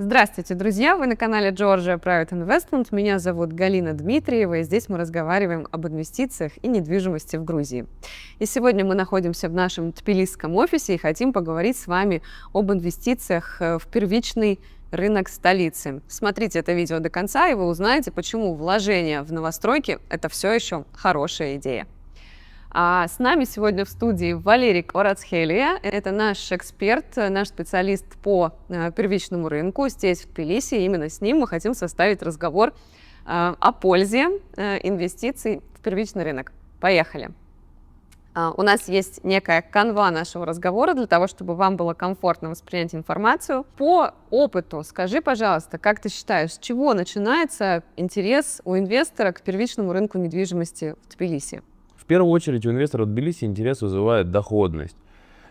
Здравствуйте, друзья! Вы на канале Georgia Private Investment. Меня зовут Галина Дмитриева, и здесь мы разговариваем об инвестициях и недвижимости в Грузии. И сегодня мы находимся в нашем тбилисском офисе и хотим поговорить с вами об инвестициях в первичный рынок столицы. Смотрите это видео до конца, и вы узнаете, почему вложение в новостройки – это все еще хорошая идея. А с нами сегодня в студии Валерий Кварацхелия. Это наш эксперт, наш специалист по первичному рынку здесь, в Тбилиси. И именно с ним мы хотим составить разговор о пользе инвестиций в первичный рынок. Поехали! У нас есть некая канва нашего разговора для того, чтобы вам было комфортно воспринять информацию. По опыту скажи, пожалуйста, как ты считаешь, с чего начинается интерес у инвестора к первичному рынку недвижимости в Тбилиси? В первую очередь у инвесторов в Тбилиси интерес вызывает доходность.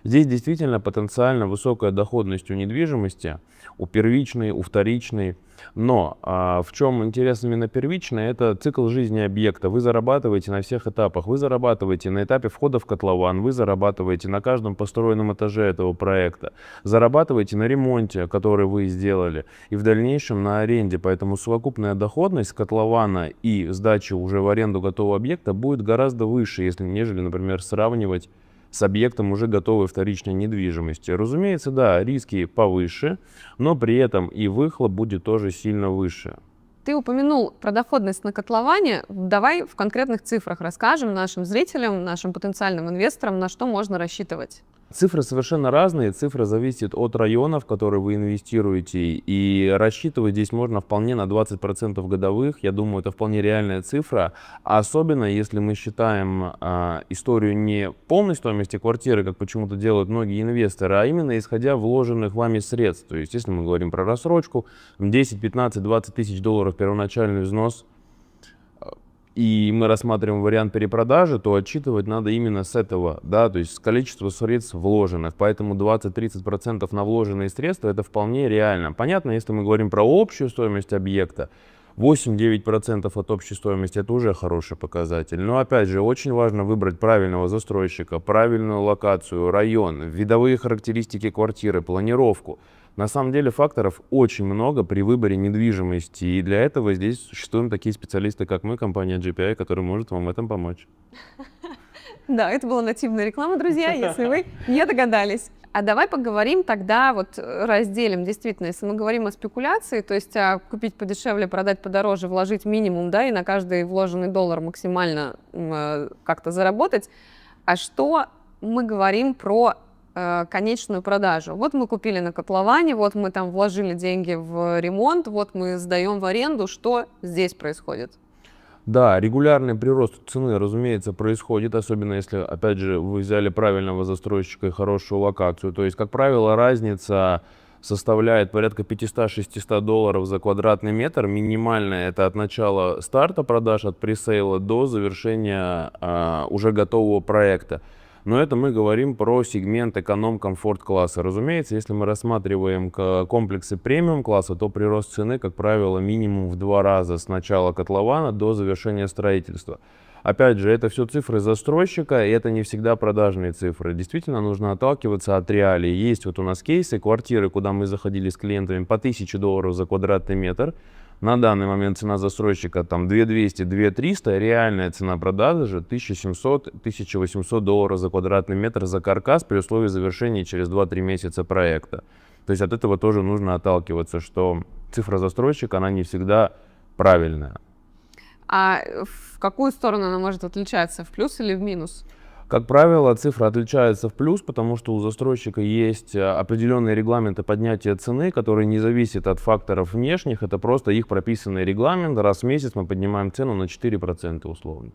Здесь действительно потенциально высокая доходность у недвижимости, у первичной, у вторичной. Но в чем интерес именно первичный, это цикл жизни объекта. Вы зарабатываете на всех этапах. Вы зарабатываете на этапе входа в котлован, вы зарабатываете на каждом построенном этаже этого проекта, зарабатываете на ремонте, который вы сделали, и в дальнейшем на аренде. Поэтому совокупная доходность котлована и сдачи уже в аренду готового объекта будет гораздо выше, нежели, например, сравнивать с объектом уже готовой вторичной недвижимости. Разумеется, да, риски повыше, но при этом и выхлоп будет тоже сильно выше. Ты упомянул про доходность на котловане. Давай в конкретных цифрах расскажем нашим зрителям, нашим потенциальным инвесторам, на что можно рассчитывать. Цифры совершенно разные, цифры зависят от района, в который вы инвестируете, и рассчитывать здесь можно вполне на 20% годовых. Я думаю, это вполне реальная цифра, особенно если мы считаем историю не полной стоимости квартиры, как почему-то делают многие инвесторы, а именно исходя вложенных вами средств. То есть, если мы говорим про рассрочку, 10, 15, 20 тысяч долларов первоначальный взнос, и мы рассматриваем вариант перепродажи, то отчитывать надо именно с этого, да, то есть с количества средств вложенных. Поэтому 20-30% на вложенные средства это вполне реально. Понятно, если мы говорим про общую стоимость объекта, 8-9% от общей стоимости это уже хороший показатель. Но опять же, очень важно выбрать правильного застройщика, правильную локацию, район, видовые характеристики квартиры, планировку. На самом деле факторов очень много при выборе недвижимости, и для этого здесь существуют такие специалисты, как мы, компания GPI, которые может вам в этом помочь. Да, это была нативная реклама, друзья, если вы не догадались. А давай поговорим тогда, разделим, действительно, если мы говорим о спекуляции, то есть купить подешевле, продать подороже, вложить минимум, да, и на каждый вложенный доллар максимально как-то заработать. А что мы говорим про конечную продажу? Вот мы купили на котловане, вот мы там вложили деньги в ремонт, вот мы сдаем в аренду. Что здесь происходит? Да, регулярный прирост цены, разумеется, происходит, особенно если, опять же, вы взяли правильного застройщика и хорошую локацию. То есть, как правило, разница составляет порядка 500-600 долларов за квадратный метр. Минимальная это от начала старта продаж, от пресейла до завершения уже готового проекта. Но это мы говорим про сегмент эконом-комфорт класса. Разумеется, если мы рассматриваем комплексы премиум класса, то прирост цены, как правило, минимум в 2 раза с начала котлована до завершения строительства. Опять же, это все цифры застройщика, и это не всегда продажные цифры. Действительно, нужно отталкиваться от реалий. Есть вот у нас кейсы, квартиры, куда мы заходили с клиентами по 1000 долларов за квадратный метр. На данный момент цена застройщика там 2200, 2300, реальная цена продажи 1700-1800 долларов за квадратный метр за каркас при условии завершения через 2-3 месяца проекта. То есть от этого тоже нужно отталкиваться, что цифра застройщика, она не всегда правильная. А в какую сторону она может отличаться, в плюс или в минус? Как правило, цифра отличается в плюс, потому что у застройщика есть определенные регламенты поднятия цены, которые не зависят от факторов внешних. Это просто их прописанный регламент. Раз в месяц мы поднимаем цену на 4% условно.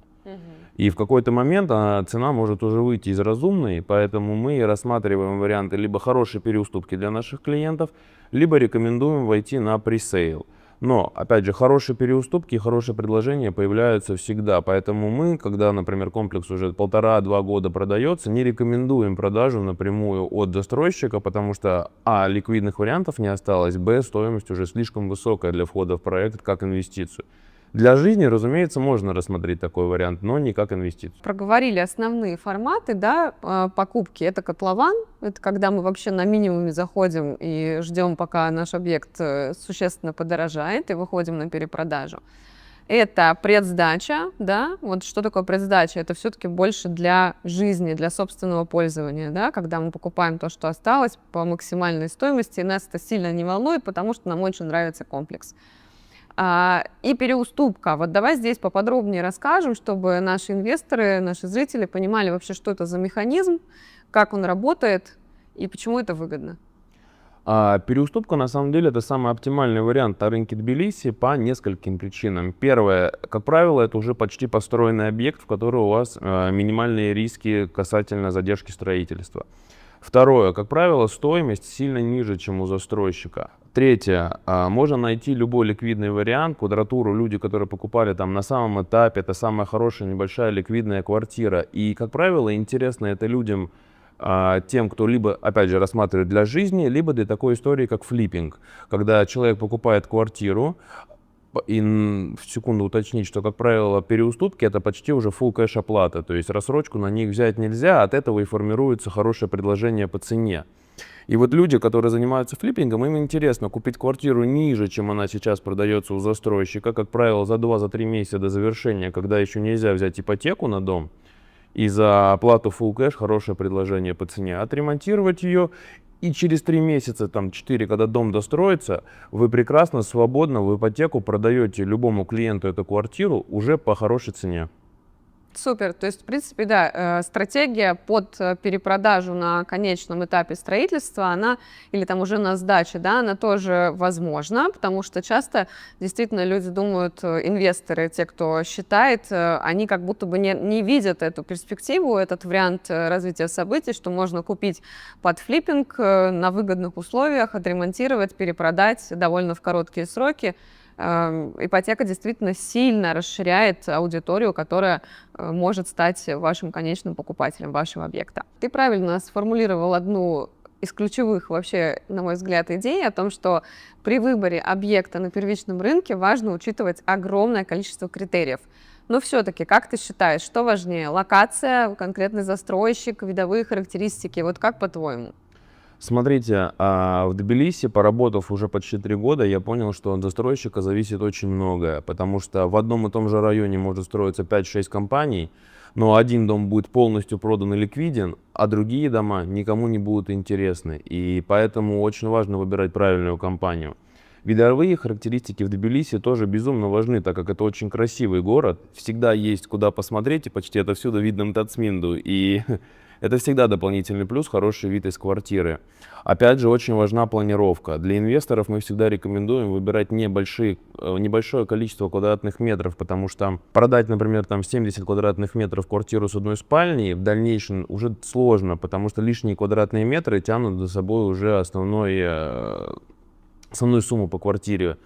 И в какой-то момент цена может уже выйти из разумной, поэтому мы рассматриваем варианты либо хорошей переуступки для наших клиентов, либо рекомендуем войти на пресейл. Но, опять же, хорошие переуступки и хорошие предложения появляются всегда. Поэтому мы, когда, например, комплекс уже 1,5-2 года продается, не рекомендуем продажу напрямую от застройщика, потому что ликвидных вариантов не осталось, стоимость уже слишком высокая для входа в проект как инвестицию. Для жизни, разумеется, можно рассмотреть такой вариант, но не как инвестицию. Проговорили основные форматы, да, покупки. Это котлован, это когда мы вообще на минимуме заходим и ждем, пока наш объект существенно подорожает, и выходим на перепродажу. Это предсдача, да, вот что такое предсдача? Это все-таки больше для жизни, для собственного пользования, да, когда мы покупаем то, что осталось по максимальной стоимости, и нас это сильно не волнует, потому что нам очень нравится комплекс. И переуступка. Вот давай здесь поподробнее расскажем, чтобы наши инвесторы, наши зрители понимали вообще, что это за механизм, как он работает и почему это выгодно. Переуступка, на самом деле, это самый оптимальный вариант на рынке Тбилиси по нескольким причинам. Первое, как правило, это уже почти построенный объект, в который у вас минимальные риски касательно задержки строительства. Второе, как правило, стоимость сильно ниже, чем у застройщика. Третье, можно найти любой ликвидный вариант, квадратуру, люди, которые покупали там на самом этапе, это самая хорошая небольшая ликвидная квартира. И, как правило, интересно это людям, тем, кто либо, опять же, рассматривает для жизни, либо для такой истории, как флиппинг, когда человек покупает квартиру, и в секунду уточнить, что, как правило, переуступки это почти уже full кэш оплата, то есть рассрочку на них взять нельзя, от этого и формируется хорошее предложение по цене. И вот люди, которые занимаются флиппингом, им интересно купить квартиру ниже, чем она сейчас продается у застройщика, как правило, за 2-3 месяца до завершения, когда еще нельзя взять ипотеку на дом, и за оплату full cash хорошее предложение по цене, отремонтировать ее, и через 3 месяца, там 4, когда дом достроится, вы прекрасно, свободно в ипотеку продаете любому клиенту эту квартиру уже по хорошей цене. Супер. То есть, в принципе, да, стратегия под перепродажу на конечном этапе строительства, она, или там уже на сдаче, да, она тоже возможна, потому что часто действительно люди думают, инвесторы, те, кто считает, они как будто бы не видят эту перспективу, этот вариант развития событий, что можно купить под флиппинг на выгодных условиях, отремонтировать, перепродать довольно в короткие сроки. Ипотека действительно сильно расширяет аудиторию, которая может стать вашим конечным покупателем вашего объекта. Ты правильно сформулировал одну из ключевых вообще, на мой взгляд, идей о том, что при выборе объекта на первичном рынке важно учитывать огромное количество критериев. Но все-таки, как ты считаешь, что важнее? Локация, конкретный застройщик, видовые характеристики? Вот как по-твоему? Смотрите, в Тбилиси, поработав уже почти 3 года, я понял, что от застройщика зависит очень многое, потому что в одном и том же районе может строиться 5-6 компаний, но один дом будет полностью продан и ликвиден, а другие дома никому не будут интересны. И поэтому очень важно выбирать правильную компанию. Видовые характеристики в Тбилиси тоже безумно важны, так как это очень красивый город. Всегда есть куда посмотреть, и почти отовсюду видно Мтацминду. И это всегда дополнительный плюс, хороший вид из квартиры. Опять же, очень важна планировка. Для инвесторов мы всегда рекомендуем выбирать небольшое количество квадратных метров, потому что продать, например, там 70 квадратных метров квартиру с одной спальней в дальнейшем уже сложно, потому что лишние квадратные метры тянут за собой уже основную сумму по квартире.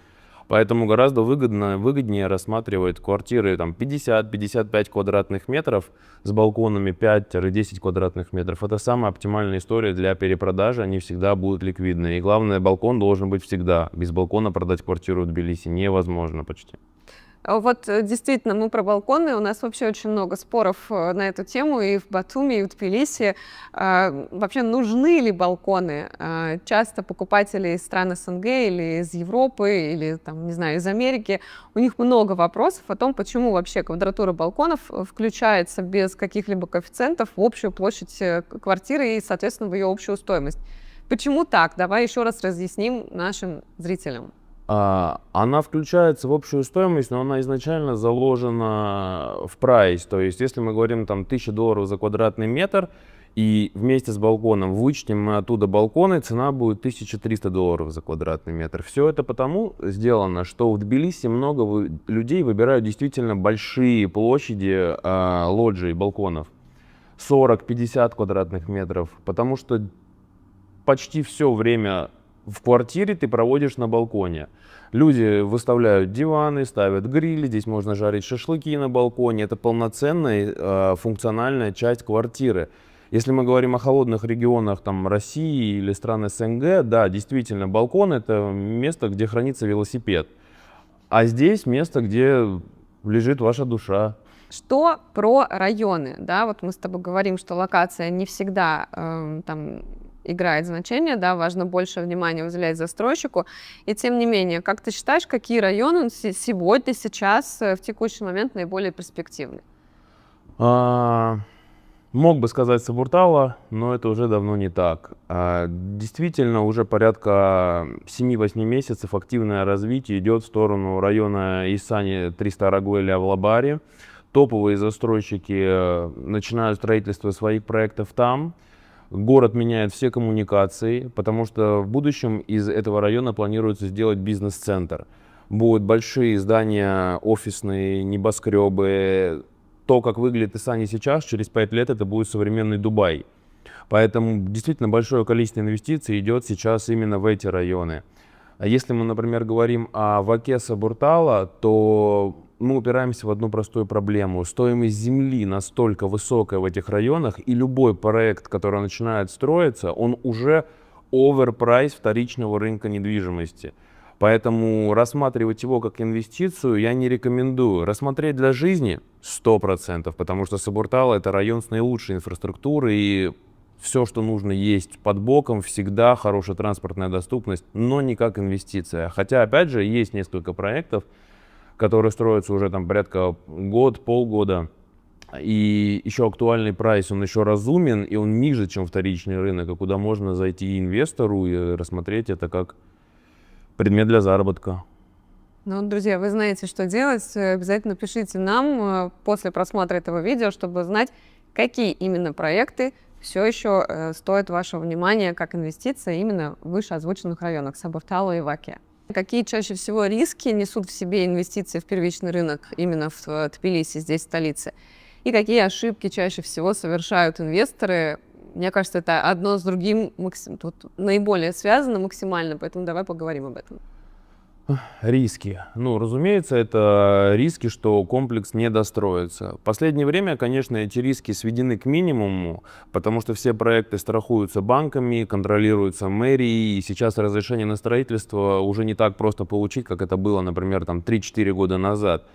Поэтому гораздо выгоднее рассматривать квартиры там 50-55 квадратных метров с балконами 5-10 квадратных метров. Это самая оптимальная история для перепродажи, они всегда будут ликвидны. И главное, балкон должен быть всегда. Без балкона продать квартиру в Тбилиси невозможно почти. Вот действительно, мы про балконы, у нас вообще очень много споров на эту тему и в Батуми, и в Тбилиси. Вообще, нужны ли балконы? Часто покупатели из стран СНГ или из Европы, или, там, не знаю, из Америки, у них много вопросов о том, почему вообще квадратура балконов включается без каких-либо коэффициентов в общую площадь квартиры и, соответственно, в ее общую стоимость. Почему так? Давай еще раз разъясним нашим зрителям. Она включается в общую стоимость, но она изначально заложена в прайс. То есть, если мы говорим там $1000 за квадратный метр, и вместе с балконом вычтем мы оттуда балконы, цена будет $1300 за квадратный метр. Все это потому сделано, что в Тбилиси много людей выбирают действительно большие площади лоджий, балконов. 40-50 квадратных метров, потому что почти все время в квартире ты проводишь на балконе. Люди выставляют диваны, ставят грили, здесь можно жарить шашлыки на балконе. Это полноценная функциональная часть квартиры. Если мы говорим о холодных регионах там, России или стран СНГ, да, действительно, балкон — это место, где хранится велосипед. А здесь место, где лежит ваша душа. Что про районы? Да, вот мы с тобой говорим, что локация не всегда там играет значение, да, важно больше внимания уделять застройщику. И тем не менее, как ты считаешь, какие районы сегодня, сейчас, в текущий момент наиболее перспективны? А, Мог бы сказать Сабуртала, но это уже давно не так. Действительно, уже порядка 7-8 месяцев активное развитие идет в сторону района Исани, Тристарагуэля в Лабаре. Топовые застройщики начинают строительство своих проектов там. Город меняет все коммуникации, потому что в будущем из этого района планируется сделать бизнес-центр. Будут большие здания, офисные, небоскребы. То, как выглядит Исани сейчас, через 5 лет это будет современный Дубай. Поэтому действительно большое количество инвестиций идет сейчас именно в эти районы. А если мы, например, говорим о Ваке Сабуртала, то мы упираемся в одну простую проблему. Стоимость земли настолько высокая в этих районах, и любой проект, который начинает строиться, он уже оверпрайс вторичного рынка недвижимости. Поэтому рассматривать его как инвестицию я не рекомендую. Рассмотреть для жизни 100%, потому что Сабуртал — это район с наилучшей инфраструктурой, и все, что нужно, есть под боком, всегда хорошая транспортная доступность, но не как инвестиция. Хотя, опять же, есть несколько проектов, которые строятся уже там порядка год, полгода, и еще актуальный прайс, он еще разумен, и он ниже, чем вторичный рынок, и куда можно зайти инвестору и рассмотреть это как предмет для заработка. Ну, друзья, вы знаете, что делать. Обязательно пишите нам после просмотра этого видео, чтобы знать, какие именно проекты все еще стоят вашего внимания как инвестиция именно в вышеозвученных районах Сабурталу и Ваке. Какие чаще всего риски несут в себе инвестиции в первичный рынок именно в Тбилиси, здесь, в столице? И какие ошибки чаще всего совершают инвесторы? Мне кажется, это одно с другим тут наиболее связано максимально, поэтому давай поговорим об этом. Риски. Ну, разумеется, это риски, что комплекс не достроится. В последнее время, конечно, эти риски сведены к минимуму, потому что все проекты страхуются банками, контролируются мэрией, и сейчас разрешение на строительство уже не так просто получить, как это было, например, там 3-4 года назад.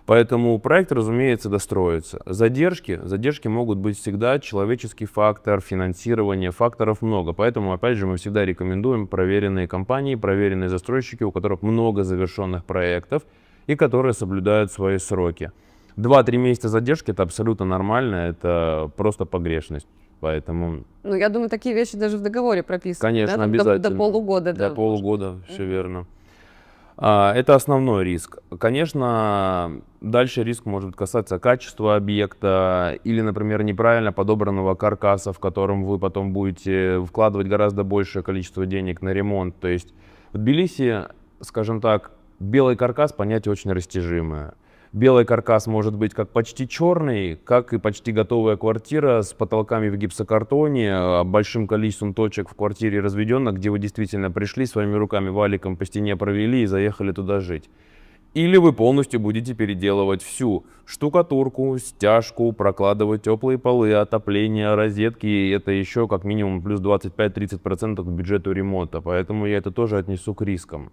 Поэтому проект, разумеется, достроится. Задержки могут быть всегда, человеческий фактор, финансирование, факторов много. Поэтому, опять же, мы всегда рекомендуем проверенные компании, проверенные застройщики, у которых много завершенных проектов и которые соблюдают свои сроки. 2-3 месяца задержки — это абсолютно нормально, это просто погрешность. Поэтому, Ну, я думаю, такие вещи даже в договоре прописаны. конечно, да? Там обязательно. До полугода. До Да, полугода, все верно. Это основной риск. Конечно, дальше риск может касаться качества объекта или, например, неправильно подобранного каркаса, в котором вы потом будете вкладывать гораздо большее количество денег на ремонт. То есть в Тбилиси, скажем так, белый каркас — понятие очень растяжимое. Белый каркас может быть как почти черный, как и почти готовая квартира с потолками в гипсокартоне, большим количеством точек в квартире разведенных, где вы действительно пришли, своими руками валиком по стене провели и заехали туда жить. Или вы полностью будете переделывать всю штукатурку, стяжку, прокладывать теплые полы, отопление, розетки. И это еще как минимум плюс 25-30% к бюджету ремонта. Поэтому я это тоже отнесу к рискам.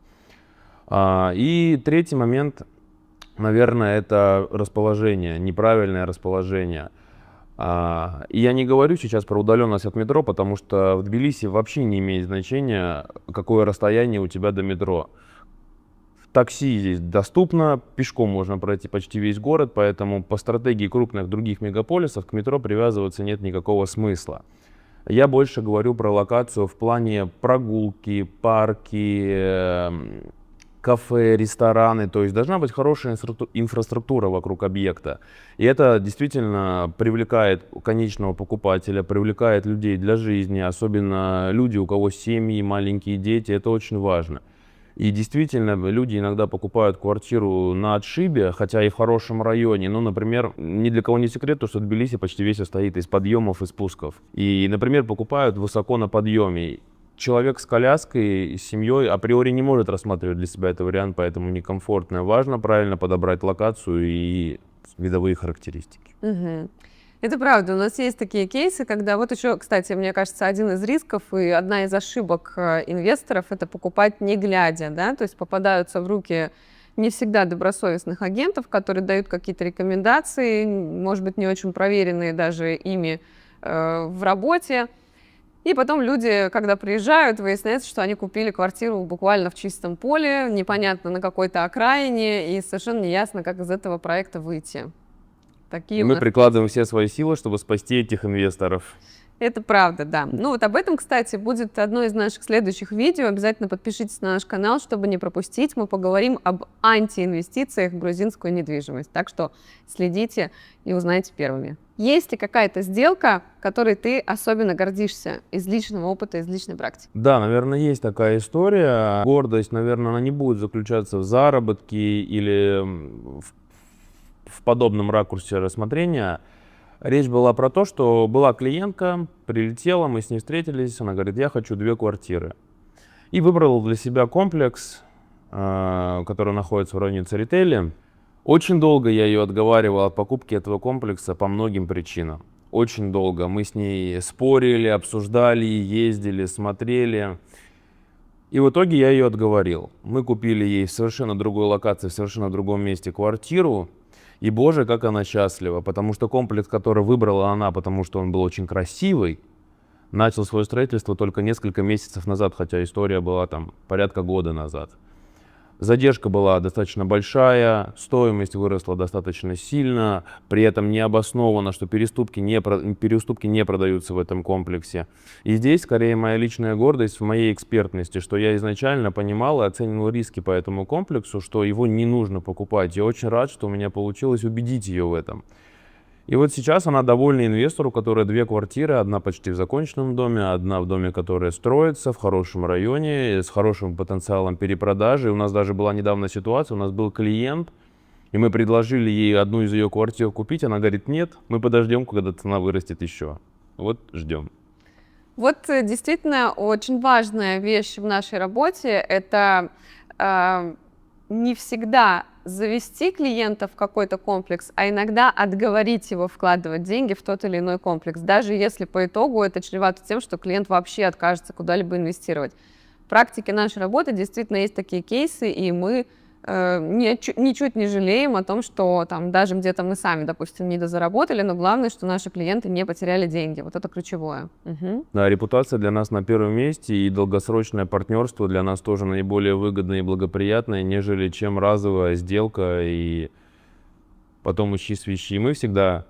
И третий момент, наверное, это расположение, неправильное расположение. И я не говорю сейчас про удаленность от метро, потому что в Тбилиси вообще не имеет значения, какое расстояние у тебя до метро. Такси здесь доступно, пешком можно пройти почти весь город, поэтому по стратегии крупных других мегаполисов к метро привязываться нет никакого смысла. Я больше говорю про локацию в плане прогулки, парки, кафе, рестораны, то есть должна быть хорошая инфраструктура вокруг объекта. И это действительно привлекает конечного покупателя, привлекает людей для жизни, особенно люди, у кого семьи, маленькие дети, это очень важно. И действительно, люди иногда покупают квартиру на отшибе, хотя и в хорошем районе. Ну, например, ни для кого не секрет, то, что Тбилиси почти весь состоит из подъемов и спусков. И, например, покупают высоко на подъеме. Человек с коляской, с семьей априори не может рассматривать для себя этот вариант, поэтому некомфортно. Важно правильно подобрать локацию и видовые характеристики. Угу. Это правда. У нас есть такие кейсы, когда вот еще, кстати, мне кажется, один из рисков и одна из ошибок инвесторов — это покупать не глядя, да, то есть попадаются в руки не всегда добросовестных агентов, которые дают какие-то рекомендации, может быть, не очень проверенные даже ими в работе. И потом люди, когда приезжают, выясняется, что они купили квартиру буквально в чистом поле, непонятно на какой-то окраине, и совершенно неясно, как из этого проекта выйти. И мы прикладываем все свои силы, чтобы спасти этих инвесторов. Это правда, да. Ну вот об этом, кстати, будет одно из наших следующих видео. Обязательно подпишитесь на наш канал, чтобы не пропустить. Мы поговорим об антиинвестициях в грузинскую недвижимость. Так что следите и узнаете первыми. Есть ли какая-то сделка, которой ты особенно гордишься из личного опыта, из личной практики? Да, наверное, есть такая история. Гордость, наверное, она не будет заключаться в заработке или в подобном ракурсе рассмотрения. Речь была про то, что была клиентка, прилетела, мы с ней встретились, она говорит, я хочу 2 квартиры. И выбрала для себя комплекс, который находится в районе Церетели. Очень долго я ее отговаривал от покупки этого комплекса по многим причинам. Очень долго. Мы с ней спорили, обсуждали, ездили, смотрели. И в итоге я ее отговорил. Мы купили ей в совершенно другой локации, в совершенно другом месте квартиру. И, боже, как она счастлива, потому что комплекс, который выбрала она, потому что он был очень красивый, начал свое строительство только несколько месяцев назад, хотя история была там порядка года назад. Задержка была достаточно большая, стоимость выросла достаточно сильно, при этом необоснованно, что переуступки не продаются в этом комплексе. И здесь скорее моя личная гордость в моей экспертности, что я изначально понимал и оценивал риски по этому комплексу, что его не нужно покупать. Я очень рад, что у меня получилось убедить ее в этом. И вот сейчас она довольна инвестору, у которой 2 квартиры, одна почти в законченном доме, одна в доме, который строится в хорошем районе, с хорошим потенциалом перепродажи. У нас даже была недавно ситуация, у нас был клиент, и мы предложили ей одну из ее квартир купить, она говорит, нет, мы подождем, когда цена вырастет еще. Вот ждем. Вот действительно очень важная вещь в нашей работе – это не всегда завести клиента в какой-то комплекс, а иногда отговорить его вкладывать деньги в тот или иной комплекс, даже если по итогу это чревато тем, что клиент вообще откажется куда-либо инвестировать. В практике нашей работы действительно есть такие кейсы, и мы ничуть не жалеем о том, что там даже где-то мы сами, допустим, недозаработали, но главное, что наши клиенты не потеряли деньги. Вот это ключевое. Угу. Да, репутация для нас на первом месте, и долгосрочное партнерство для нас тоже наиболее выгодное и благоприятное, нежели чем разовая сделка и потом ищи свищи. Мы всегда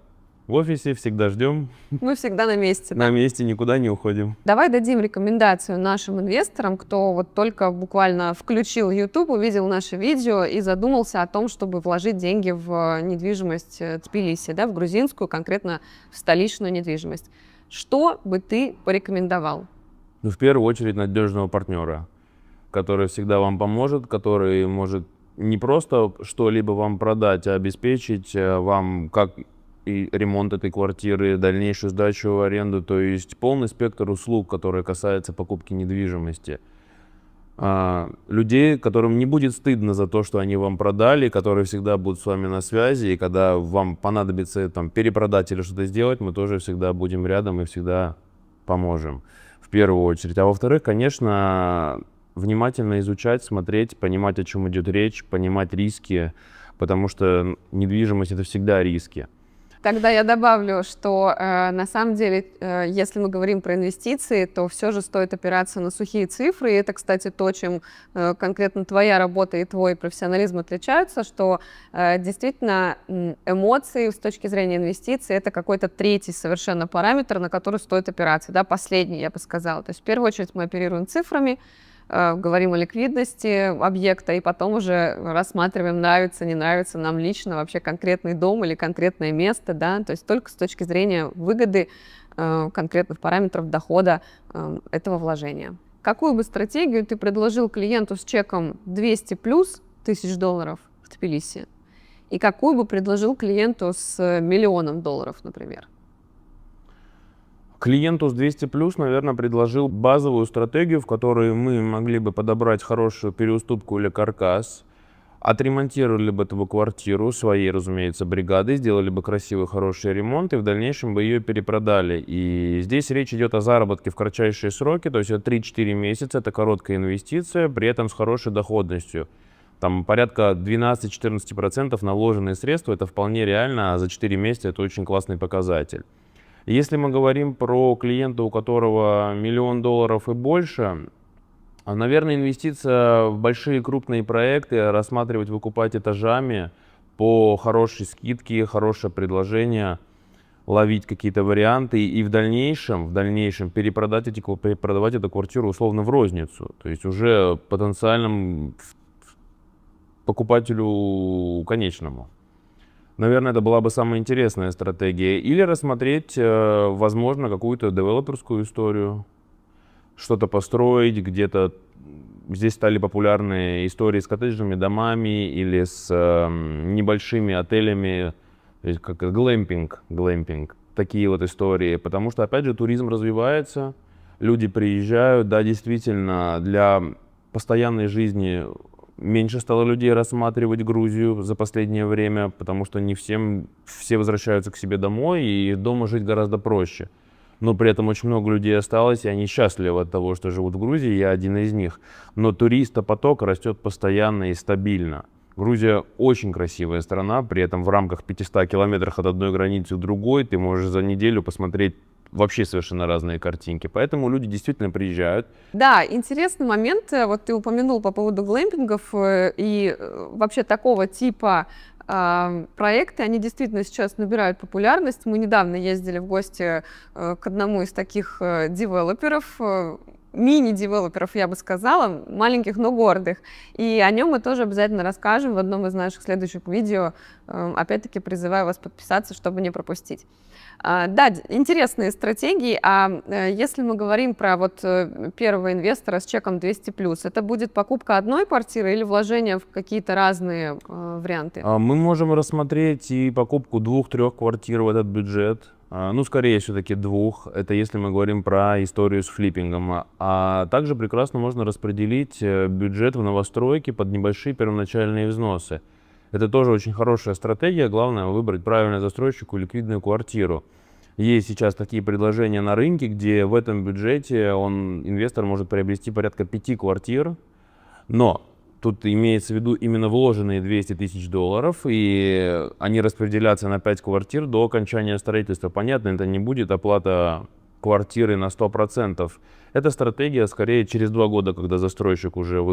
в офисе, всегда ждем. Мы всегда на месте. На месте, никуда не уходим. Давай дадим рекомендацию нашим инвесторам, кто вот только буквально включил YouTube, увидел наше видео и задумался о том, чтобы вложить деньги в недвижимость Тбилиси, да, в грузинскую, конкретно в столичную недвижимость. Что бы ты порекомендовал? Ну, в первую очередь, надежного партнера, который всегда вам поможет, который может не просто что-либо вам продать, а обеспечить вам как и ремонт этой квартиры, дальнейшую сдачу в аренду, то есть полный спектр услуг, которые касаются покупки недвижимости. Людей, которым не будет стыдно за то, что они вам продали, которые всегда будут с вами на связи, и когда вам понадобится там перепродать или что-то сделать, мы тоже всегда будем рядом и всегда поможем, в первую очередь. А во-вторых, конечно, внимательно изучать, смотреть, понимать, о чем идет речь, понимать риски, потому что недвижимость — это всегда риски. Тогда я добавлю, что на самом деле, если мы говорим про инвестиции, то все же стоит опираться на сухие цифры. И это, кстати, то, чем конкретно твоя работа и твой профессионализм отличаются, что действительно эмоции с точки зрения инвестиций — это какой-то третий совершенно параметр, на который стоит опираться, да, последний, я бы сказала. То есть в первую очередь мы оперируем цифрами, говорим о ликвидности объекта, и потом уже рассматриваем, нравится, не нравится нам лично вообще конкретный дом или конкретное место, да, то есть только с точки зрения выгоды конкретных параметров дохода этого вложения. Какую бы стратегию ты предложил клиенту с чеком 200 плюс тысяч долларов в Тбилиси, и какую бы предложил клиенту с $1 миллион, например? Клиенту с 200 плюс, наверное, предложил базовую стратегию, в которой мы могли бы подобрать хорошую переуступку или каркас, отремонтировали бы эту квартиру своей, разумеется, бригадой, сделали бы красивый, хороший ремонт и в дальнейшем бы ее перепродали. И здесь речь идет о заработке в кратчайшие сроки, то есть это 3-4 месяца, это короткая инвестиция, при этом с хорошей доходностью. Там порядка 12-14% на вложенные средства, это вполне реально, а за 4 месяца это очень классный показатель. Если мы говорим про клиента, у которого $1 000 000 и больше, наверное, инвестиция в большие крупные проекты, рассматривать, выкупать этажами по хорошей скидке, хорошее предложение, ловить какие-то варианты и в дальнейшем перепродавать эту квартиру условно в розницу, то есть уже потенциальному покупателю конечному. Наверное, это была бы самая интересная стратегия. Или рассмотреть, возможно, какую-то девелоперскую историю, что-то построить где-то. Здесь стали популярны истории с коттеджными домами или с небольшими отелями, то есть как глэмпинг, такие вот истории. Потому что, опять же, туризм развивается, люди приезжают, да, действительно, для постоянной жизни меньше стало людей рассматривать Грузию за последнее время, потому что не все возвращаются к себе домой, и дома жить гораздо проще. Но при этом очень много людей осталось, и они счастливы от того, что живут в Грузии, я один из них. Но туристопоток растет постоянно и стабильно. Грузия очень красивая страна, при этом в рамках 500 километров от одной границы к другой ты можешь за неделю посмотреть вообще совершенно разные картинки. Поэтому люди действительно приезжают. Да, интересный момент. Вот ты упомянул по поводу глэмпингов и вообще такого типа проекты, они действительно сейчас набирают популярность. Мы недавно ездили в гости к одному из таких девелоперов, мини-девелоперов, я бы сказала, маленьких, но гордых. И о нем мы тоже обязательно расскажем в одном из наших следующих видео. Опять-таки призываю вас подписаться, чтобы не пропустить. Да, интересные стратегии. А если мы говорим про вот первого инвестора с чеком 200+, это будет покупка одной квартиры или вложение в какие-то разные варианты? Мы можем рассмотреть и покупку 2-3 квартир в этот бюджет. Ну, скорее все-таки 2. Это если мы говорим про историю с флиппингом. А также прекрасно можно распределить бюджет в новостройки под небольшие первоначальные взносы. Это тоже очень хорошая стратегия. Главное выбрать правильную застройщику и ликвидную квартиру. Есть сейчас такие предложения на рынке, где в этом бюджете инвестор может приобрести порядка 5 квартир. Но тут имеется в виду именно вложенные $200 000, и они распределятся на 5 квартир до окончания строительства. Понятно, это не будет оплата квартиры на 100%. Эта стратегия скорее через 2 года, когда застройщик уже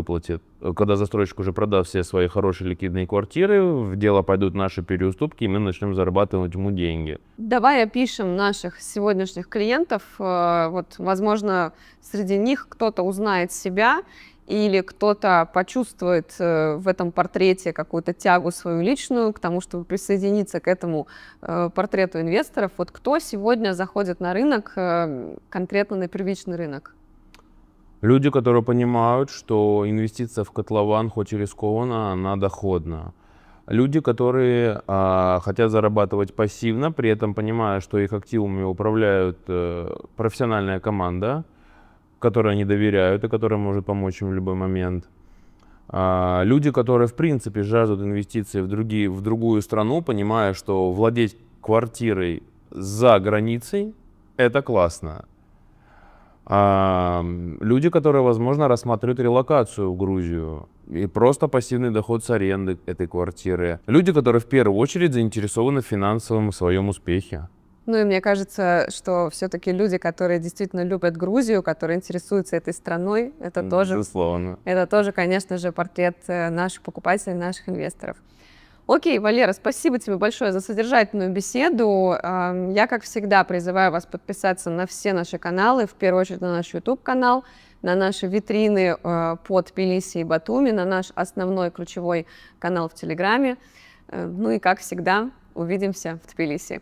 продаст все свои хорошие ликвидные квартиры, в дело пойдут наши переуступки, и мы начнем зарабатывать ему деньги. Давай опишем наших сегодняшних клиентов. Вот, возможно, среди них кто-то узнает себя, или кто-то почувствует в этом портрете какую-то тягу свою личную к тому, чтобы присоединиться к этому портрету инвесторов. Вот кто сегодня заходит на рынок, конкретно на первичный рынок? Люди, которые понимают, что инвестиция в котлован, хоть и рискованно, она доходна. Люди, которые хотят зарабатывать пассивно, при этом понимая, что их активами управляют профессиональная команда, которой они доверяют и которая может помочь им в любой момент. Люди, которые в принципе жаждут инвестиций в другую страну, понимая, что владеть квартирой за границей – это классно. Люди, которые, возможно, рассматривают релокацию в Грузию и просто пассивный доход с аренды этой квартиры. Люди, которые в первую очередь заинтересованы в финансовом своем успехе. Ну и мне кажется, что все-таки люди, которые действительно любят Грузию, которые интересуются этой страной, это тоже, конечно же, портрет наших покупателей, наших инвесторов. Окей, Валера, спасибо тебе большое за содержательную беседу. Я, как всегда, призываю вас подписаться на все наши каналы, в первую очередь на наш YouTube-канал, на наши витрины по Тбилиси и Батуми, на наш основной ключевой канал в Телеграме. Ну и, как всегда, увидимся в Тбилиси.